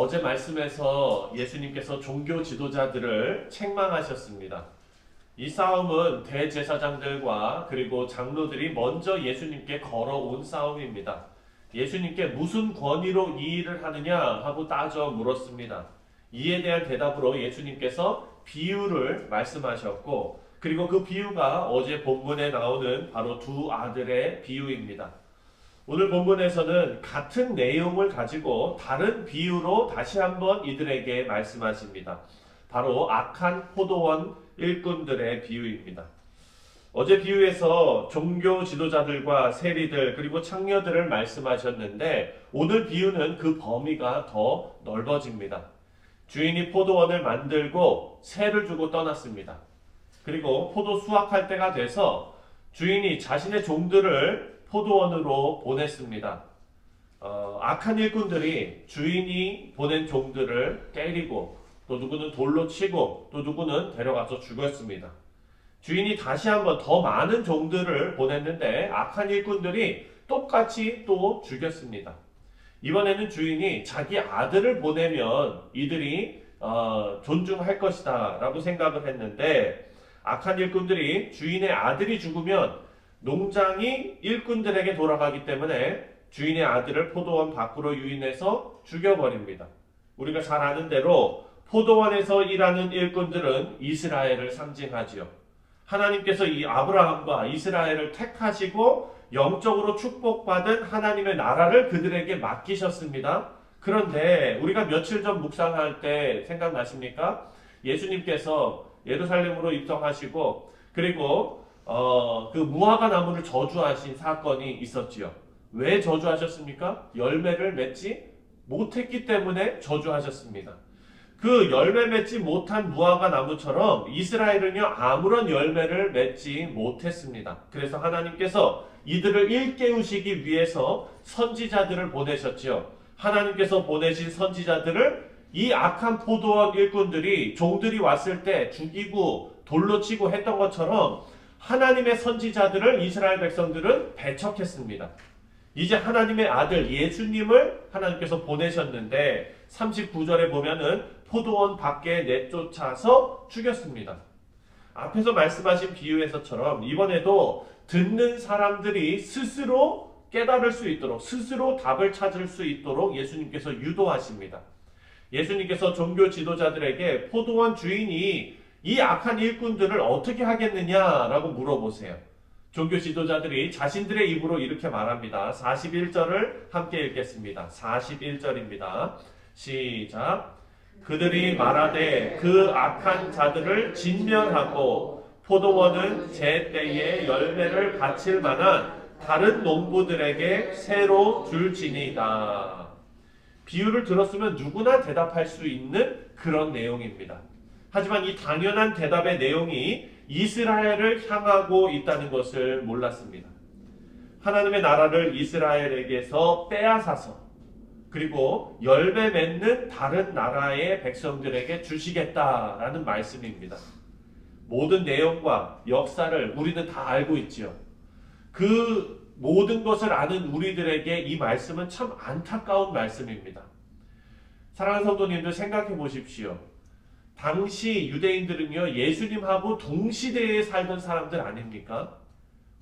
어제 말씀에서 예수님께서 종교 지도자들을 책망하셨습니다. 이 싸움은 대제사장들과 그리고 장로들이 먼저 예수님께 걸어온 싸움입니다. 예수님께 무슨 권위로 이 일을 하느냐 하고 따져 물었습니다. 이에 대한 대답으로 예수님께서 비유를 말씀하셨고, 그리고 그 비유가 어제 본문에 나오는 바로 두 아들의 비유입니다. 오늘 본문에서는 같은 내용을 가지고 다른 비유로 다시 한번 이들에게 말씀하십니다. 바로 악한 포도원 일꾼들의 비유입니다. 어제 비유에서 종교 지도자들과 세리들 그리고 창녀들을 말씀하셨는데, 오늘 비유는 그 범위가 더 넓어집니다. 주인이 포도원을 만들고 세를 주고 떠났습니다. 그리고 포도 수확할 때가 돼서 주인이 자신의 종들을 포도원으로 보냈습니다. 악한 일꾼들이 주인이 보낸 종들을 때리고, 또 누구는 돌로 치고, 또 누구는 데려가서 죽였습니다. 주인이 다시 한번 더 많은 종들을 보냈는데 악한 일꾼들이 똑같이 또 죽였습니다. 이번에는 주인이 자기 아들을 보내면 이들이 존중할 것이다 라고 생각을 했는데, 악한 일꾼들이 주인의 아들이 죽으면 농장이 일꾼들에게 돌아가기 때문에 주인의 아들을 포도원 밖으로 유인해서 죽여버립니다. 우리가 잘 아는 대로 포도원에서 일하는 일꾼들은 이스라엘을 상징하지요. 하나님께서 이 아브라함과 이스라엘을 택하시고 영적으로 축복받은 하나님의 나라를 그들에게 맡기셨습니다. 그런데 우리가 며칠 전 묵상할 때 생각나십니까? 예수님께서 예루살렘으로 입성하시고, 그리고 그 무화과 나무를 저주하신 사건이 있었지요. 왜 저주하셨습니까? 열매를 맺지 못했기 때문에 저주하셨습니다. 그 열매 맺지 못한 무화과 나무처럼 이스라엘은요, 아무런 열매를 맺지 못했습니다. 그래서 하나님께서 이들을 일깨우시기 위해서 선지자들을 보내셨지요. 하나님께서 보내신 선지자들을 이 악한 포도원 일꾼들이 종들이 왔을 때 죽이고 돌로 치고 했던 것처럼 하나님의 선지자들을 이스라엘 백성들은 배척했습니다. 이제 하나님의 아들 예수님을 하나님께서 보내셨는데 39절에 보면은 포도원 밖에 내쫓아서 죽였습니다. 앞에서 말씀하신 비유에서처럼 이번에도 듣는 사람들이 스스로 깨달을 수 있도록, 스스로 답을 찾을 수 있도록 예수님께서 유도하십니다. 예수님께서 종교 지도자들에게 포도원 주인이 이 악한 일꾼들을 어떻게 하겠느냐라고 물어보세요. 종교 지도자들이 자신들의 입으로 이렇게 말합니다. 41절을 함께 읽겠습니다. 41절입니다. 시작. 그들이 말하되 그 악한 자들을 진멸하고 포도원은 제 때에 열매를 바칠 만한 다른 농부들에게 새로 줄지니이다. 비유를 들었으면 누구나 대답할 수 있는 그런 내용입니다. 하지만 이 당연한 대답의 내용이 이스라엘을 향하고 있다는 것을 몰랐습니다. 하나님의 나라를 이스라엘에게서 빼앗아서 그리고 열매 맺는 다른 나라의 백성들에게 주시겠다라는 말씀입니다. 모든 내용과 역사를 우리는 다 알고 있지요. 그 모든 것을 아는 우리들에게 이 말씀은 참 안타까운 말씀입니다. 사랑하는 성도님들 생각해 보십시오. 당시 유대인들은요, 예수님하고 동시대에 살던 사람들 아닙니까?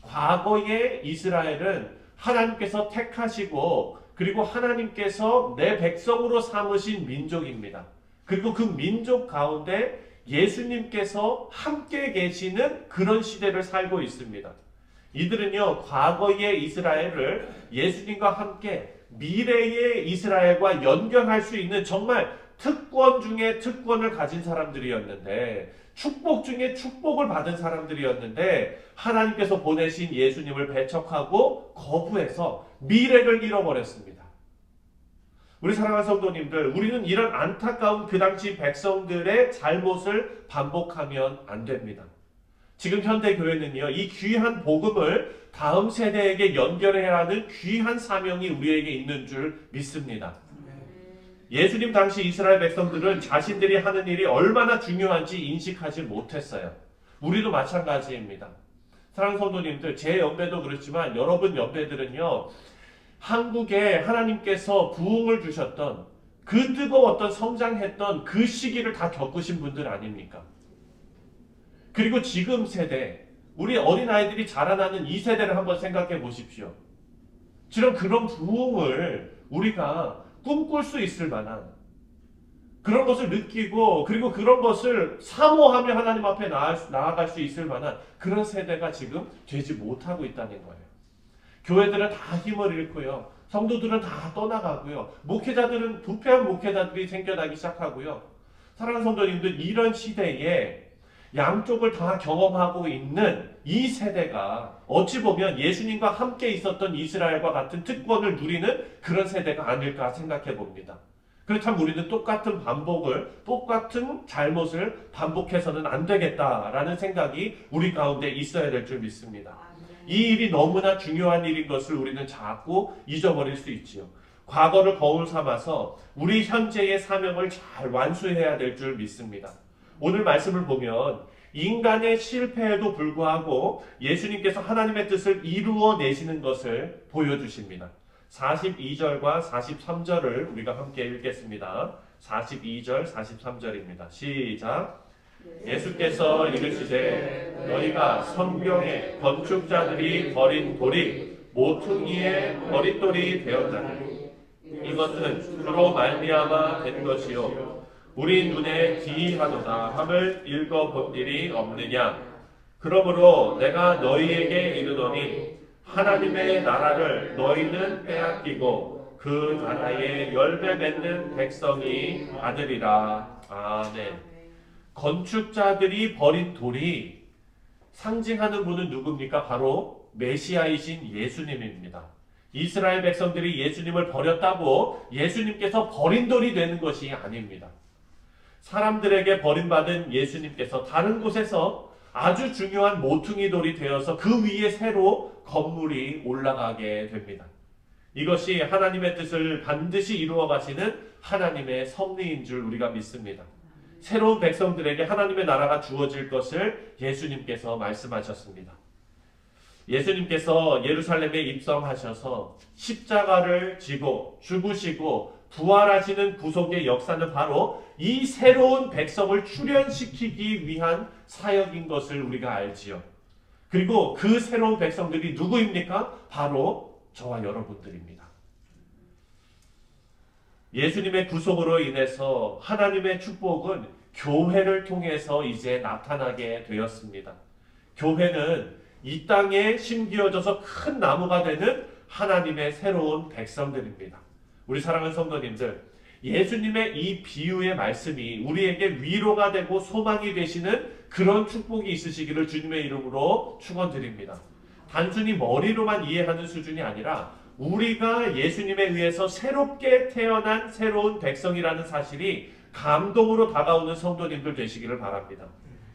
과거의 이스라엘은 하나님께서 택하시고 그리고 하나님께서 내 백성으로 삼으신 민족입니다. 그리고 그 민족 가운데 예수님께서 함께 계시는 그런 시대를 살고 있습니다. 이들은요, 과거의 이스라엘을 예수님과 함께 미래의 이스라엘과 연결할 수 있는 정말 특권 중에 특권을 가진 사람들이었는데, 축복 중에 축복을 받은 사람들이었는데, 하나님께서 보내신 예수님을 배척하고 거부해서 미래를 잃어버렸습니다. 우리 사랑하는 성도님들, 우리는 이런 안타까운 그 당시 백성들의 잘못을 반복하면 안 됩니다. 지금 현대교회는요, 이 귀한 복음을 다음 세대에게 연결해야 하는 귀한 사명이 우리에게 있는 줄 믿습니다. 예수님 당시 이스라엘 백성들은 자신들이 하는 일이 얼마나 중요한지 인식하지 못했어요. 우리도 마찬가지입니다. 사랑하는 성도님들, 제 연배도 그렇지만 여러분 연배들은요, 한국에 하나님께서 부흥을 주셨던 그 뜨거웠던 성장했던 그 시기를 다 겪으신 분들 아닙니까? 그리고 지금 세대, 우리 어린아이들이 자라나는 이 세대를 한번 생각해 보십시오. 지금 그런 부흥을 우리가 꿈꿀 수 있을 만한 그런 것을 느끼고 그리고 그런 것을 사모하며 하나님 앞에 나아갈 수 있을 만한 그런 세대가 지금 되지 못하고 있다는 거예요. 교회들은 다 힘을 잃고요. 성도들은 다 떠나가고요. 목회자들은 부패한 목회자들이 생겨나기 시작하고요. 사랑하는 성도님들, 이런 시대에 양쪽을 다 경험하고 있는 이 세대가 어찌 보면 예수님과 함께 있었던 이스라엘과 같은 특권을 누리는 그런 세대가 아닐까 생각해 봅니다. 그렇다면 우리는 똑같은 잘못을 반복해서는 안 되겠다라는 생각이 우리 가운데 있어야 될 줄 믿습니다. 이 일이 너무나 중요한 일인 것을 우리는 자꾸 잊어버릴 수 있지요. 과거를 거울 삼아서 우리 현재의 사명을 잘 완수해야 될 줄 믿습니다. 오늘 말씀을 보면 인간의 실패에도 불구하고 예수님께서 하나님의 뜻을 이루어내시는 것을 보여주십니다. 42절과 43절을 우리가 함께 읽겠습니다. 42절, 43절입니다. 시작! 예수께서 이르시되 너희가 성경에 건축자들이 버린 돌이 모퉁이의 버릿돌이 되었나니 이것은 주로 말미암아 된 것이요 우리 눈에 기이하도다 함을 읽어본 일이 없느냐. 그러므로 내가 너희에게 이르노니 하나님의 나라를 너희는 빼앗기고 그 나라에 열매 맺는 백성이 받으리라. 아멘. 건축자들이 버린 돌이 상징하는 분은 누굽니까? 바로 메시아이신 예수님입니다. 이스라엘 백성들이 예수님을 버렸다고 예수님께서 버린 돌이 되는 것이 아닙니다. 사람들에게 버림받은 예수님께서 다른 곳에서 아주 중요한 모퉁이 돌이 되어서 그 위에 새로 건물이 올라가게 됩니다. 이것이 하나님의 뜻을 반드시 이루어 가시는 하나님의 섭리인 줄 우리가 믿습니다. 새로운 백성들에게 하나님의 나라가 주어질 것을 예수님께서 말씀하셨습니다. 예수님께서 예루살렘에 입성하셔서 십자가를 지고 죽으시고 부활하시는 구속의 역사는 바로 이 새로운 백성을 출현시키기 위한 사역인 것을 우리가 알지요. 그리고 그 새로운 백성들이 누구입니까? 바로 저와 여러분들입니다. 예수님의 구속으로 인해서 하나님의 축복은 교회를 통해서 이제 나타나게 되었습니다. 교회는 이 땅에 심기어져서 큰 나무가 되는 하나님의 새로운 백성들입니다. 우리 사랑하는 성도님들, 예수님의 이 비유의 말씀이 우리에게 위로가 되고 소망이 되시는 그런 축복이 있으시기를 주님의 이름으로 축원드립니다. 단순히 머리로만 이해하는 수준이 아니라 우리가 예수님에 의해서 새롭게 태어난 새로운 백성이라는 사실이 감동으로 다가오는 성도님들 되시기를 바랍니다.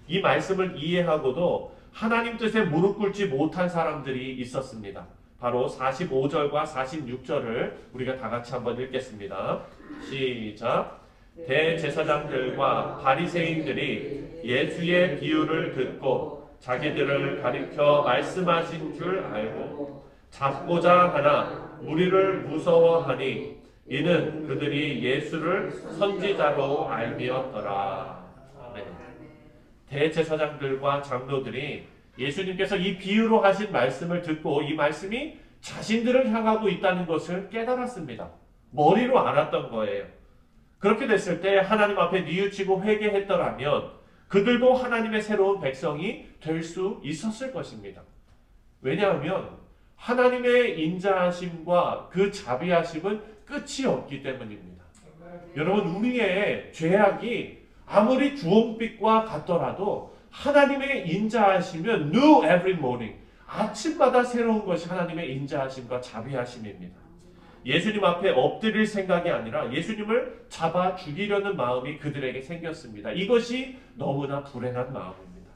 이 말씀을 이해하고도 하나님 뜻에 무릎 꿇지 못한 사람들이 있었습니다. 바로 45절과 46절을 우리가 다 같이 한번 읽겠습니다. 시작! 대제사장들과 바리새인들이 예수의 비유를 듣고 자기들을 가리켜 말씀하신 줄 알고 잡고자 하나 무리를 무서워하니 이는 그들이 예수를 선지자로 알미었더라. 아멘. 대제사장들과 장로들이 예수님께서 이 비유로 하신 말씀을 듣고 이 말씀이 자신들을 향하고 있다는 것을 깨달았습니다. 머리로 알았던 거예요. 그렇게 됐을 때 하나님 앞에 뉘우치고 회개했더라면 그들도 하나님의 새로운 백성이 될 수 있었을 것입니다. 왜냐하면 하나님의 인자하심과 그 자비하심은 끝이 없기 때문입니다. 여러분, 우리의 죄악이 아무리 주홍빛과 같더라도 하나님의 인자하심은 new every morning, 아침마다 새로운 것이 하나님의 인자하심과 자비하심입니다. 예수님 앞에 엎드릴 생각이 아니라 예수님을 잡아 죽이려는 마음이 그들에게 생겼습니다. 이것이 너무나 불행한 마음입니다.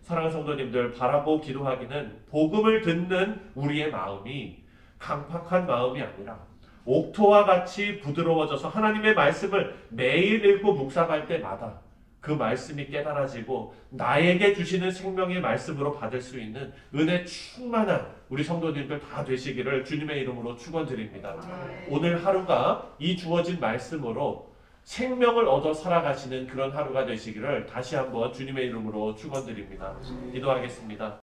사랑하는 성도님들, 바라보 기도하기는 복음을 듣는 우리의 마음이 강팍한 마음이 아니라 옥토와 같이 부드러워져서 하나님의 말씀을 매일 읽고 묵상할 때마다 그 말씀이 깨달아지고 나에게 주시는 생명의 말씀으로 받을 수 있는 은혜 충만한 우리 성도님들 다 되시기를 주님의 이름으로 축원드립니다. 오늘 하루가 이 주어진 말씀으로 생명을 얻어 살아가시는 그런 하루가 되시기를 다시 한번 주님의 이름으로 축원드립니다. 기도하겠습니다.